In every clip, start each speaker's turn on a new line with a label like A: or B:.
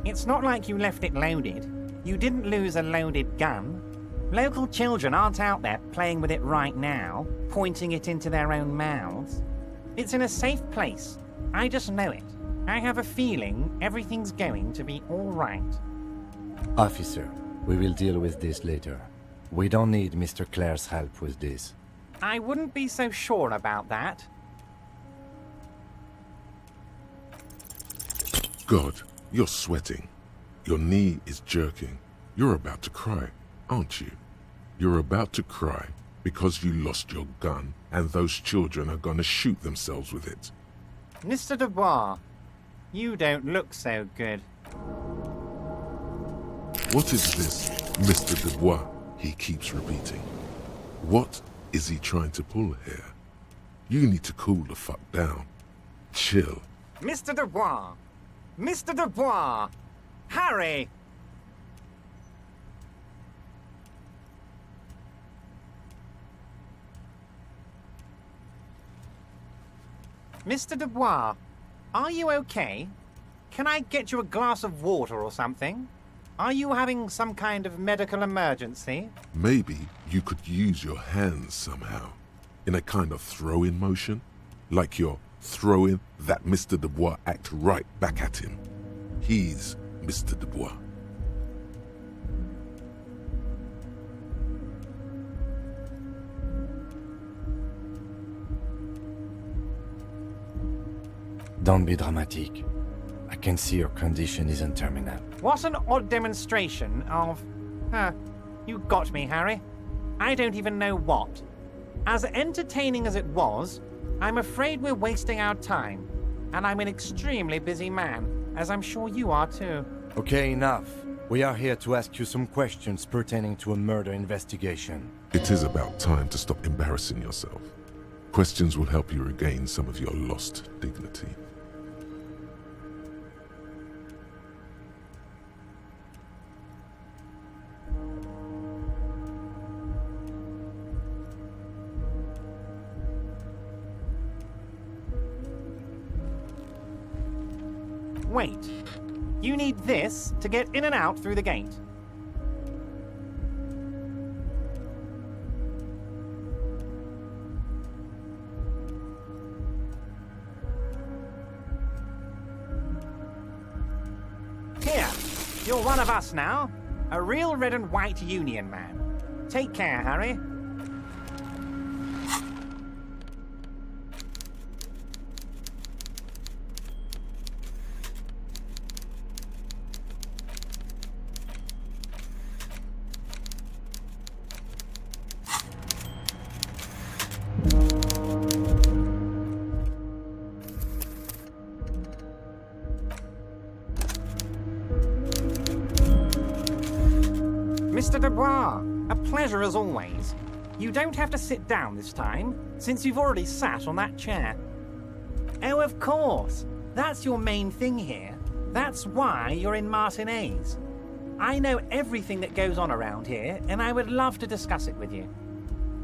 A: It's not like you left it loaded. You didn't lose a loaded gun. Local children aren't out there playing with it right now, pointing it into their own mouths. It's in a safe place. I just know it. I have a feeling everything's going to be all right.
B: Officer, we will deal with this later. We don't need Mr. Clare's help with this.
A: I wouldn't be so sure about that.
C: God, you're sweating. Your knee is jerking. You're about to cry, aren't you? You're about to cry because you lost your gun and those children are gonna shoot themselves with it.
A: Mr. Dubois, you don't look so good.
C: What is this, Mr. Dubois, he keeps repeating? What is he trying to pull here? You need to cool the fuck down. Chill.
A: Mr. Dubois! Mr. Dubois! Harry! Mr. Dubois, are you okay? Can I get you a glass of water or something? Are you having some kind of medical emergency?
C: Maybe you could use your hands somehow, in a kind of throw-in motion, like you're throwing that Mr. Dubois act right back at him. He's Mr. Dubois.
B: Don't be dramatic. I can see your condition isn't terminal.
A: What an odd demonstration of... you got me, Harry. I don't even know what. As entertaining as it was, I'm afraid we're wasting our time. And I'm an extremely busy man, as I'm sure you are too.
B: Okay, enough. We are here to ask you some questions pertaining to a murder investigation.
C: It is about time to stop embarrassing yourself. Questions will help you regain some of your lost dignity.
A: Wait. You need this to get in and out through the gate. Here, you're one of us now. A real red and white Union man. Take care, Harry. Mr. Dubois, a pleasure as always. You don't have to sit down this time, since you've already sat on that chair. Oh, of course. That's your main thing here. That's why you're in Martinez. I know everything that goes on around here, and I would love to discuss it with you.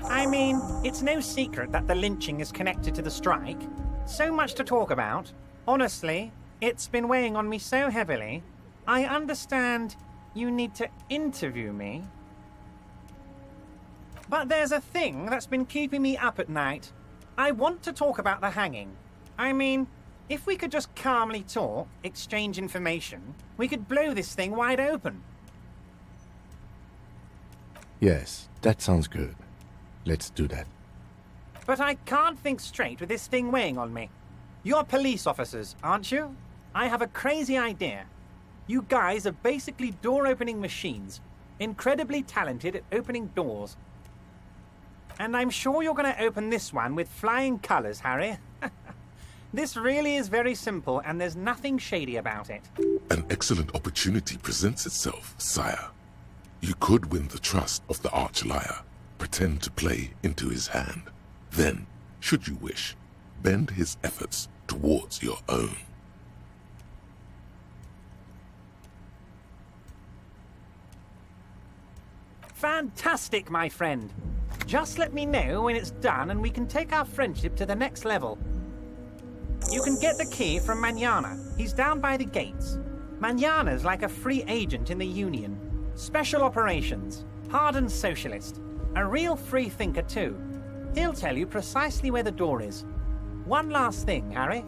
A: I mean, it's no secret that the lynching is connected to the strike. So much to talk about. Honestly, it's been weighing on me so heavily. I understand you need to interview me. But there's a thing that's been keeping me up at night. I want to talk about the hanging. I mean, if we could just calmly talk, exchange information, we could blow this thing wide open.
B: Yes, that sounds good. Let's do that.
A: But I can't think straight with this thing weighing on me. You're police officers, aren't you? I have a crazy idea. You guys are basically door-opening machines, incredibly talented at opening doors. And I'm sure you're going to open this one with flying colors, Harry. This really is very simple, and there's nothing shady about it.
C: An excellent opportunity presents itself, sire. You could win the trust of the arch-liar, pretend to play into his hand. Then, should you wish, bend his efforts towards your own.
A: Fantastic, my friend. Just let me know when it's done and we can take our friendship to the next level. You can get the key from Manana. He's down by the gates. Manana's like a free agent in the Union. Special operations. Hardened socialist. A real free thinker, too. He'll tell you precisely where the door is. One last thing, Harry.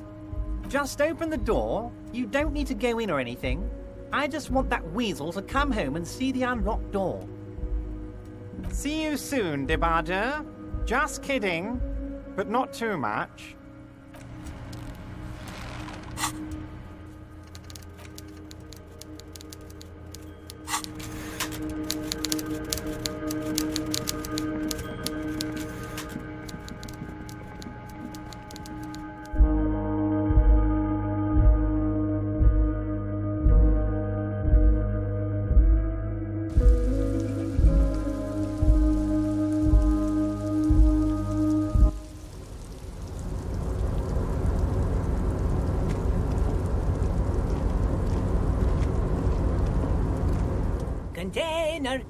A: Just open the door. You don't need to go in or anything. I just want that weasel to come home and see the unlocked door. See you soon, Debarder. Just kidding. But not too much.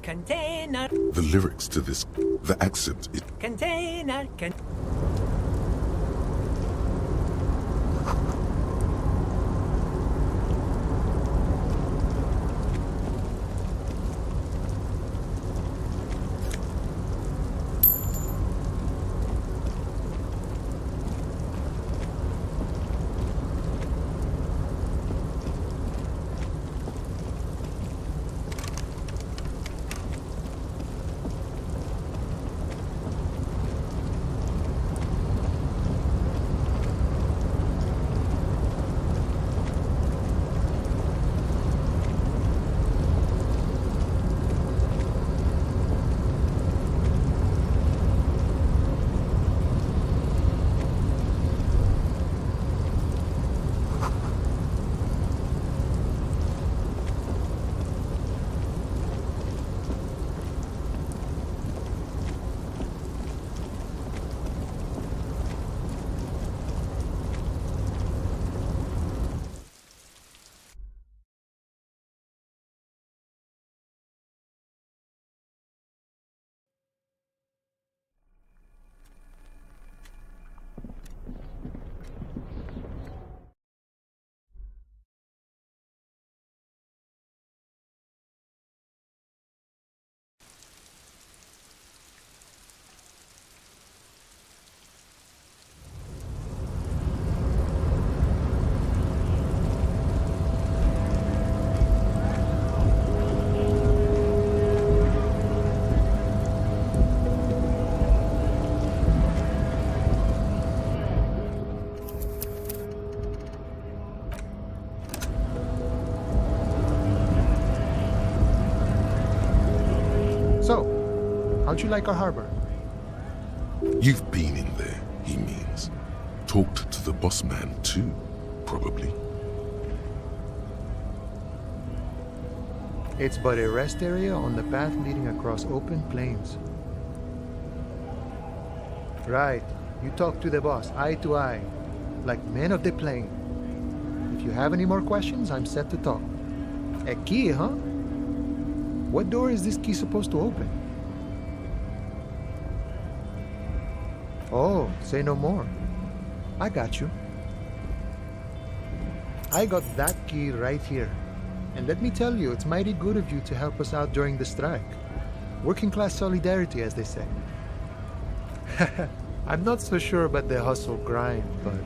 D: Container.
C: The lyrics to this, the accent,
D: Container.
E: So, how'd you like our harbor?
C: You've been in there, he means. Talked to the boss man too, probably.
E: It's but a rest area on the path leading across open plains. Right. You talk to the boss, eye to eye, like men of the plain. If you have any more questions, I'm set to talk. A key, huh? What door is this key supposed to open? Oh, say no more. I got you. I got that key right here. And let me tell you, it's mighty good of you to help us out during the strike. Working class solidarity, as they say. I'm not so sure about the hustle grind, but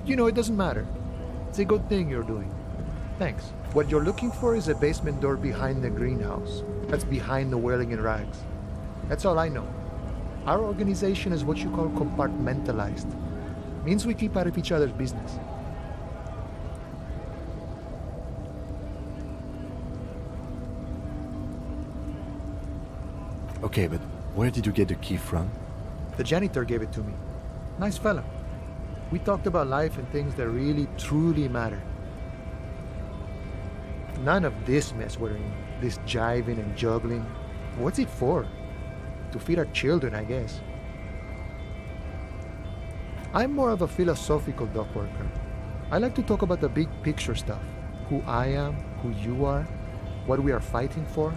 E: you know, it doesn't matter. It's a good thing you're doing. Thanks. What you're looking for is a basement door behind the greenhouse. That's behind the whirling in rags. That's all I know. Our organization is what you call compartmentalized. Means we keep out of each other's business.
B: Okay, but where did you get the key from?
E: The janitor gave it to me. Nice fella. We talked about life and things that really, truly matter. None of this mess we're in. This jiving and juggling. What's it for? To feed our children, I guess. I'm more of a philosophical dock worker. I like to talk about the big picture stuff. Who I am, who you are, what we are fighting for.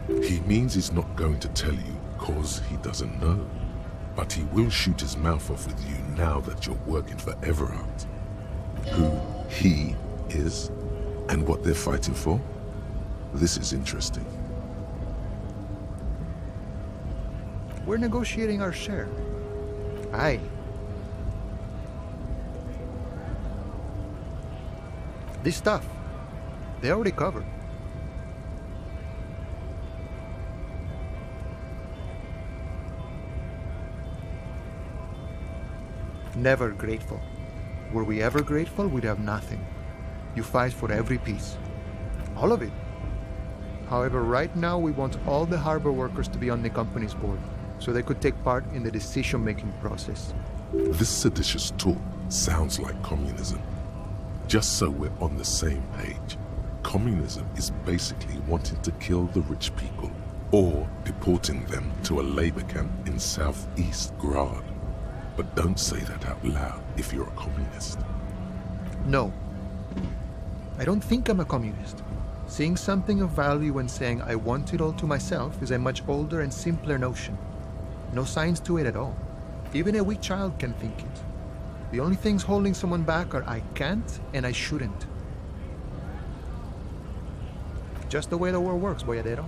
C: He means he's not going to tell you cause he doesn't know. But he will shoot his mouth off with you now that you're working for Everard. Who he is and what they're fighting for? This is interesting.
E: We're negotiating our share. Aye. This stuff, they already covered. Never grateful. Were we ever grateful, we'd have nothing. You fight for every piece. All of it. However, right now we want all the harbor workers to be on the company's board, so they could take part in the decision-making process.
C: This seditious talk sounds like communism. Just so we're on the same page, communism is basically wanting to kill the rich people or deporting them to a labor camp in Southeast Grad. But don't say that out loud if you're a communist.
E: No. I don't think I'm a communist. Seeing something of value and saying I want it all to myself is a much older and simpler notion. No science to it at all. Even a weak child can think it. The only things holding someone back are I can't and I shouldn't. Just the way the world works, boyadero.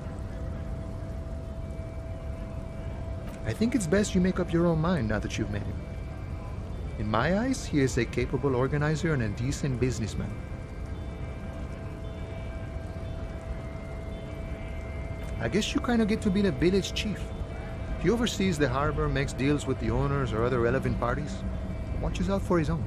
E: I think it's best you make up your own mind now that you've met him. In my eyes, he is a capable organizer and a decent businessman. I guess you kind of get to be the village chief. He oversees the harbor, makes deals with the owners or other relevant parties, watches out for his own.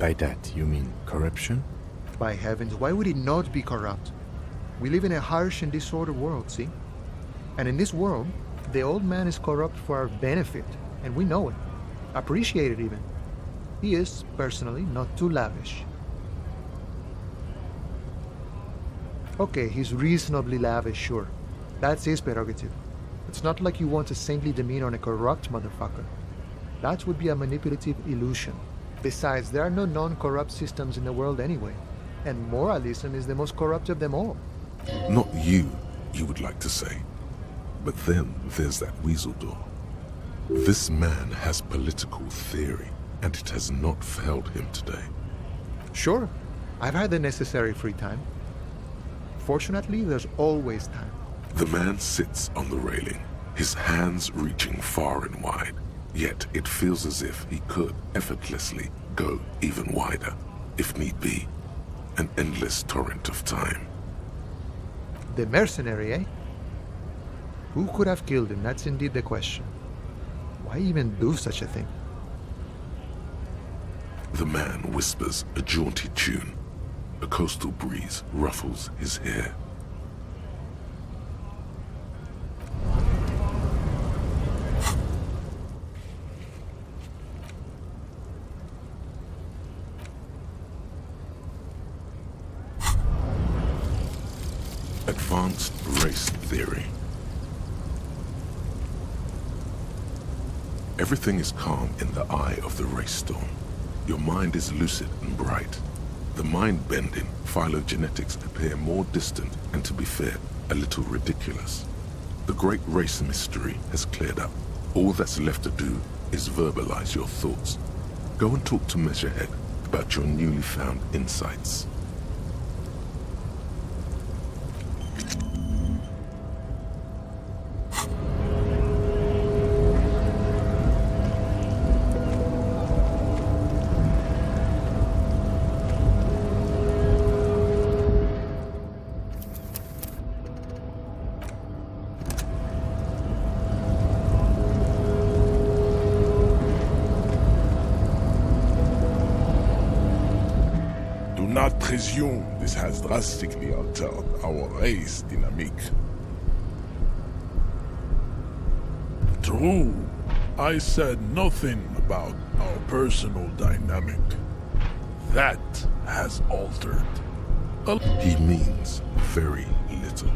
B: By that, you mean corruption?
E: By heavens, why would it not be corrupt? We live in a harsh and disordered world, see? And in this world, the old man is corrupt for our benefit, and we know it. Appreciate it even. He is, personally, not too lavish. Okay, he's reasonably lavish, sure. That's his prerogative. It's not like you want a saintly demeanor on a corrupt motherfucker. That would be a manipulative illusion. Besides, there are no non-corrupt systems in the world anyway. And moralism is the most corrupt of them all.
C: Not you would like to say. But then there's that weasel door. This man has political theory, and it has not failed him today.
E: Sure, I've had the necessary free time. Fortunately, there's always time.
C: The man sits on the railing, his hands reaching far and wide, yet it feels as if he could effortlessly go even wider, if need be. An endless torrent of time.
E: The mercenary, eh? Who could have killed him? That's indeed the question. Why even do such a thing?
C: The man whispers a jaunty tune. A coastal breeze ruffles his hair. Advanced race theory. Everything is calm in the eye of the race storm. Your mind is lucid and bright. The mind-bending phylogenetics appear more distant and, to be fair, a little ridiculous. The great race mystery has cleared up. All that's left to do is verbalize your thoughts. Go and talk to Measurehead about your newly found insights.
F: Do not presume this has drastically altered our race dynamic. True, I said nothing about our personal dynamic. That has altered.
C: He means very little.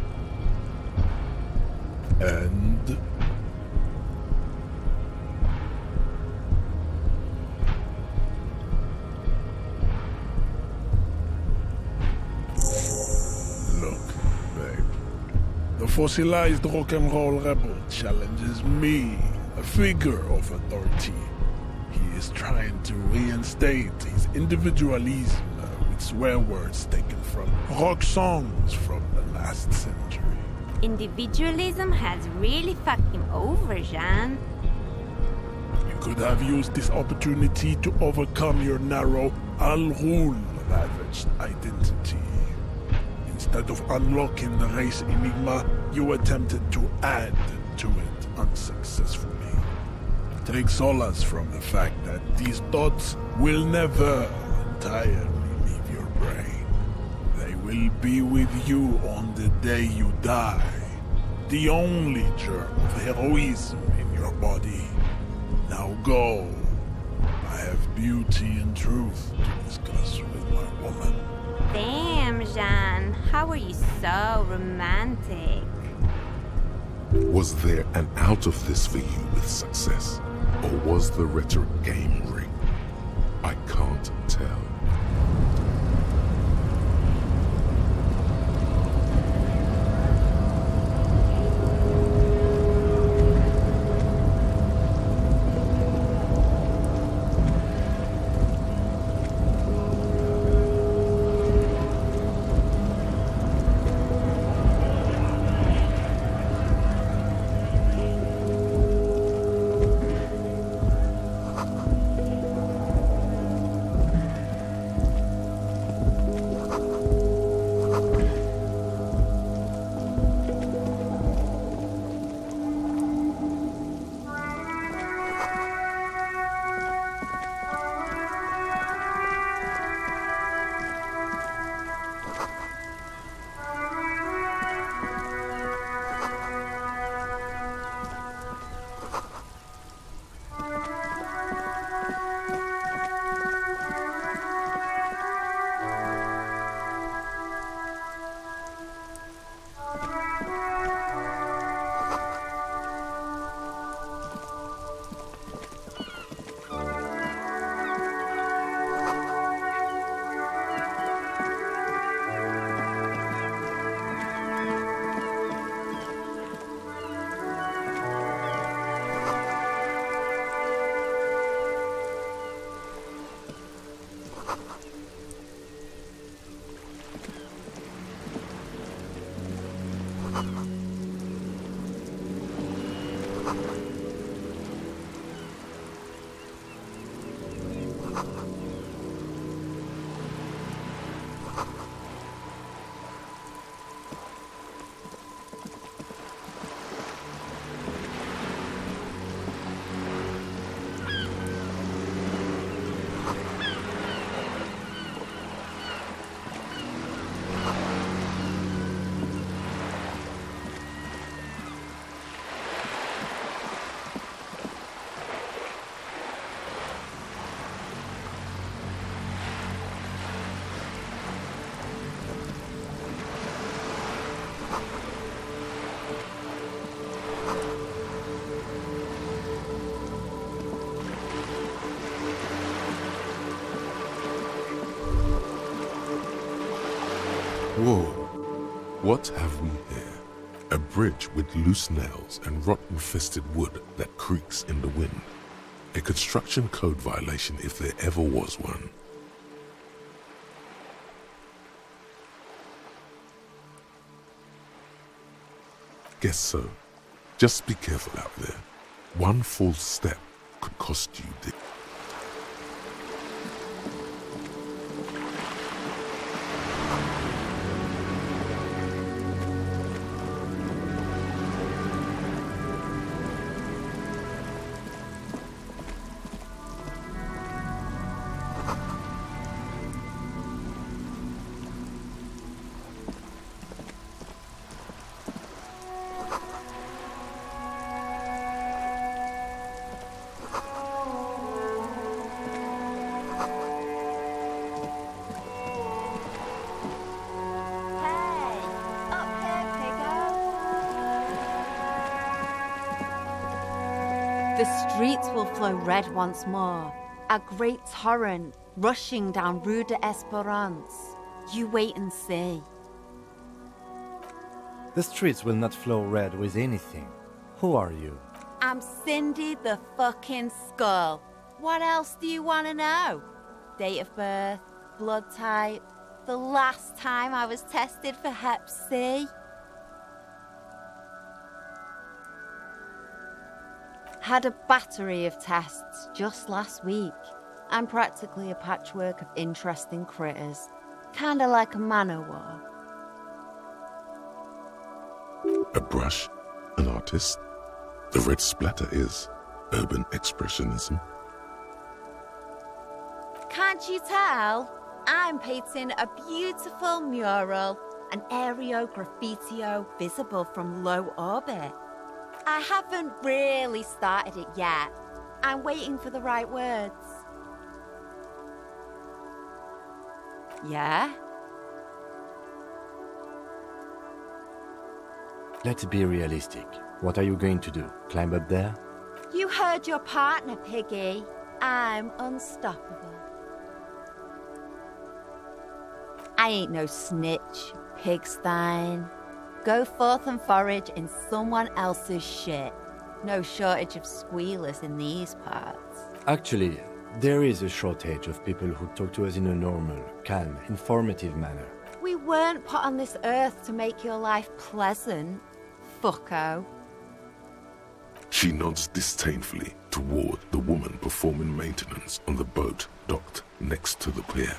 F: And look, babe. The fossilized rock and roll rebel challenges me a figure of authority. He is trying to reinstate his individualism with swear words taken from rock songs from the last century.
G: Individualism has really fucked him over, Jean.
F: You could have used this opportunity to overcome your narrow, Al-Ghul-ravaged identity. Instead of unlocking the race enigma, you attempted to add to it unsuccessfully. Take solace from the fact that these thoughts will never entirely leave your brain. They will be with you on the day you die. The only germ of heroism in your body. Now go. I have beauty and truth to discuss with my woman.
G: Damn, Jean. How are you so romantic?
C: Was there an out of this for you with success? Or was the rhetoric game rigged? I can't tell. Whoa, what have we here? A bridge with loose nails and rot-infested wood that creaks in the wind. A construction code violation if there ever was one. Guess so. Just be careful out there. One false step could cost you dear.
H: The streets will flow red once more, a great torrent rushing down Rue d'Esperance. You wait and see.
B: The streets will not flow red with anything. Who are you?
H: A I'm Cindy the fucking Skull. What else do you want to know? Date of birth, blood type, the last time I was tested for Hep C. Had a battery of tests just last week. I'm practically a patchwork of interesting critters. Kinda like a man-o'-war.
C: A brush, an artist. The red splatter is urban expressionism.
H: Can't you tell? I'm painting a beautiful mural, an aereo graffitio visible from low orbit. I haven't really started it yet. I'm waiting for the right words. Yeah?
B: Let's be realistic. What are you going to do? Climb up there?
H: You heard your partner, Piggy. I'm unstoppable. I ain't no snitch, Pigstein. Go forth and forage in someone else's shit. No shortage of squealers in these parts.
B: Actually, there is a shortage of people who talk to us in a normal, calm, informative manner.
H: We weren't put on this earth to make your life pleasant, fucko.
C: She nods disdainfully toward the woman performing maintenance on the boat docked next to the pier.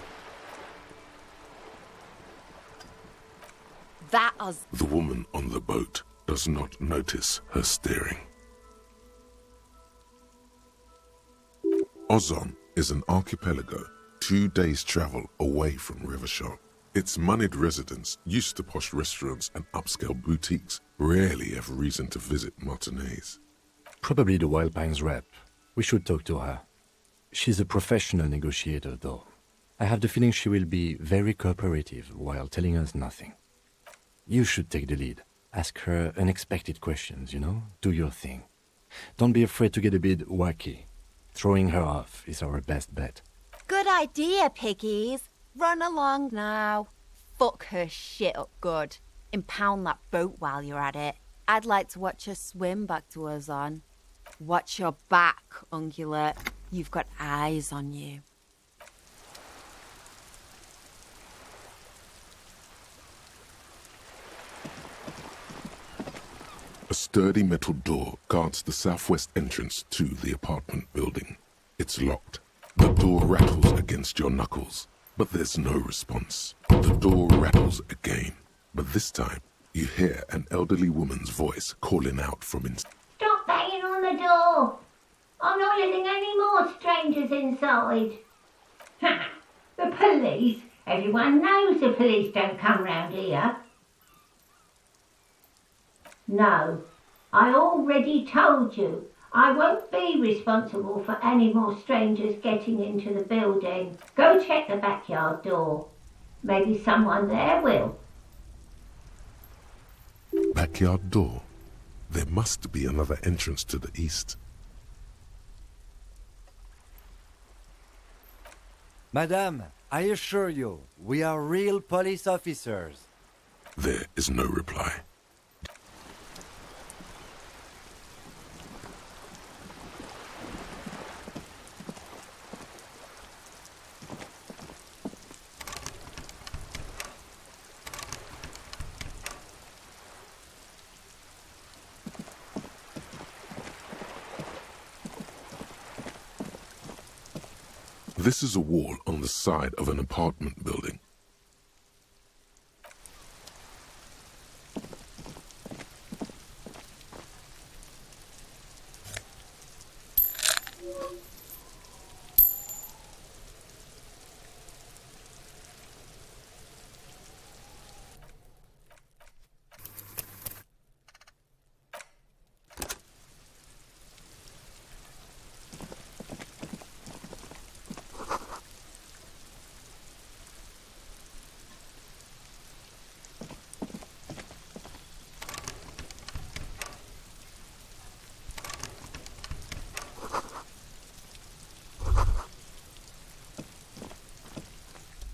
H: That was...
C: The woman on the boat does not notice her staring. Ozon is an archipelago 2 days' travel away from Rivershark. Its moneyed residents, used to posh restaurants and upscale boutiques, rarely have reason to visit Martinez.
B: Probably the Wild Pines rep. We should talk to her. She's a professional negotiator, though. I have the feeling she will be very cooperative while telling us nothing. You should take the lead. Ask her unexpected questions, Do your thing. Don't be afraid to get a bit wacky. Throwing her off is our best bet.
H: Good idea, piggies. Run along now. Fuck her shit up good. Impound that boat while you're at it. I'd like to watch her swim back to Ozon. Watch your back, Ungulate. You've got eyes on you.
C: A sturdy metal door guards the southwest entrance to the apartment building. It's locked. The door rattles against your knuckles, but there's no response. The door rattles again, but this time you hear an elderly woman's voice calling out from inside.
I: Stop banging on the door! I'm not letting any more strangers inside. Ha! The police? Everyone knows the police don't come round here. No, I already told you. I won't be responsible for any more strangers getting into the building. Go check the backyard door. Maybe someone there will.
C: Backyard door? There must be another entrance to the east.
B: Madame, I assure you, we are real police officers.
C: There is no reply. This is a wall on the side of an apartment building.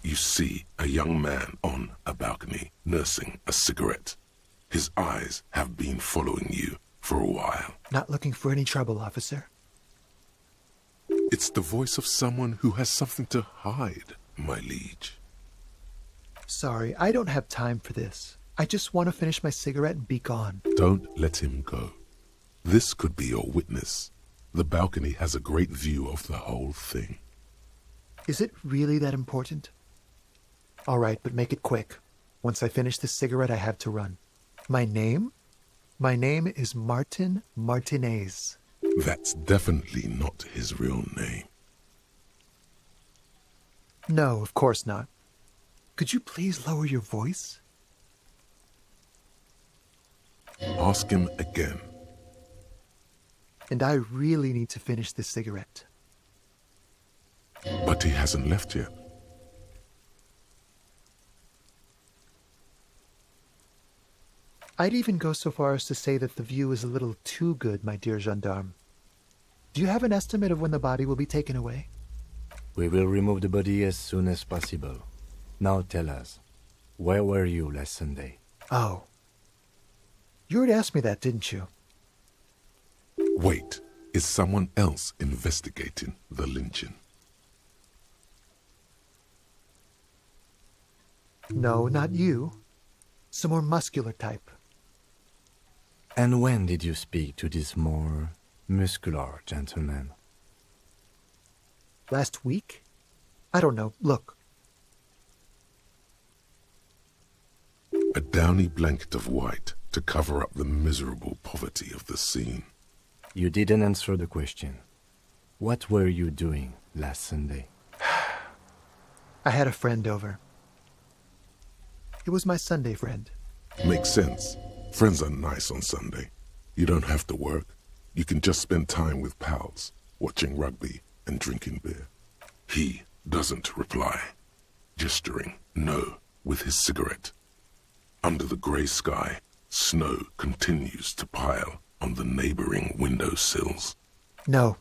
C: You see a young man on a balcony nursing a cigarette. His eyes have been following you for a while.
E: Not looking for any trouble, officer.
C: It's the voice of someone who has something to hide, my liege.
E: Sorry, I don't have time for this. I just want to finish my cigarette and be gone.
C: Don't let him go. This could be your witness. The balcony has a great view of the whole thing.
E: Is it really that important? All right, but make it quick. Once I finish this cigarette, I have to run. My name? My name is Martin Martinez.
C: That's definitely not his real name.
E: No, of course not. Could you please lower your voice?
C: Ask him again.
E: And I really need to finish this cigarette.
C: But he hasn't left yet.
E: I'd even go so far as to say that the view is a little too good, my dear gendarme. Do you have an estimate of when the body will be taken away?
B: We will remove the body as soon as possible. Now tell us, where were you last Sunday?
E: Oh. You already asked me that, didn't you?
C: Wait, is someone else investigating the lynching?
E: No, not you. Some more muscular type.
B: And when did you speak to this more muscular gentleman?
E: Last week? I don't know. Look.
C: A downy blanket of white to cover up the miserable poverty of the scene.
B: You didn't answer the question. What were you doing last Sunday?
E: I had a friend over. It was my Sunday friend.
C: Makes sense. Friends are nice on Sunday. You don't have to work. You can just spend time with pals, watching rugby and drinking beer. He doesn't reply, gesturing no with his cigarette. Under the grey sky, snow continues to pile on the neighboring windowsills.
E: No.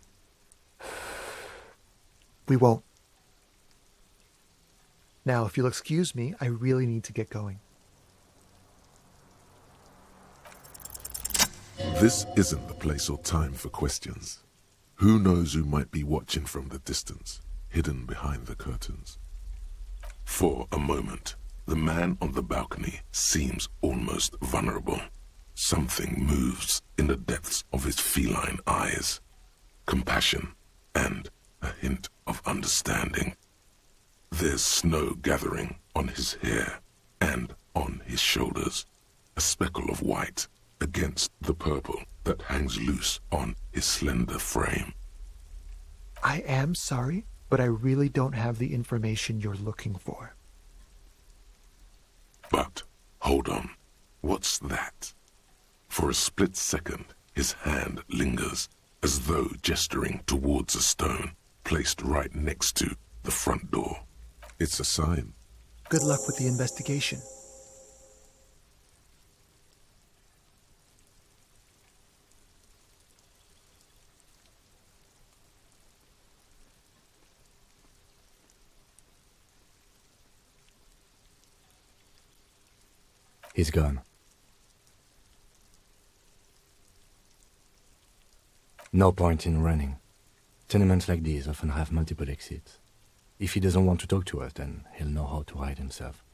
E: We won't. Now, if you'll excuse me, I really need to get going.
C: This isn't the place or time for questions. Who knows who might be watching from the distance, hidden behind the curtains? For a moment, the man on the balcony seems almost vulnerable. Something moves in the depths of his feline eyes. Compassion and a hint of understanding. There's snow gathering on his hair and on his shoulders. A speckle of white against the purple that hangs loose on his slender frame.
E: I am sorry, but I really don't have the information you're looking for.
C: But, hold on, what's that? For a split second, his hand lingers, as though gesturing towards a stone placed right next to the front door. It's a sign.
E: Good luck with the investigation.
B: He's gone. No point in running. Tenements like these often have multiple exits. If he doesn't want to talk to us, then he'll know how to hide himself.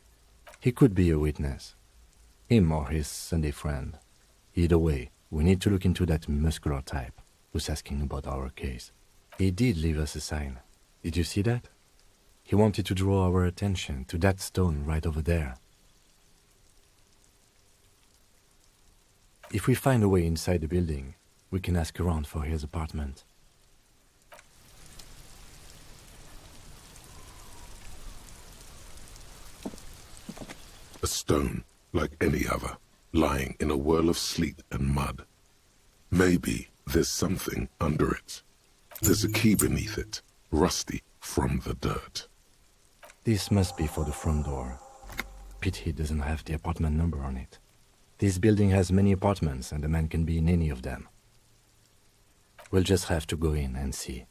B: He could be a witness. Him or his Sunday friend. Either way, we need to look into that muscular type who's asking about our case. He did leave us a sign. Did you see that? He wanted to draw our attention to that stone right over there. If we find a way inside the building, we can ask around for his apartment.
C: A stone, like any other, lying in a whirl of sleet and mud. Maybe there's something under it. There's a key beneath it, rusty from the dirt.
B: This must be for the front door. Pity he doesn't have the apartment number on it. This building has many apartments and the man can be in any of them. We'll just have to go in and see.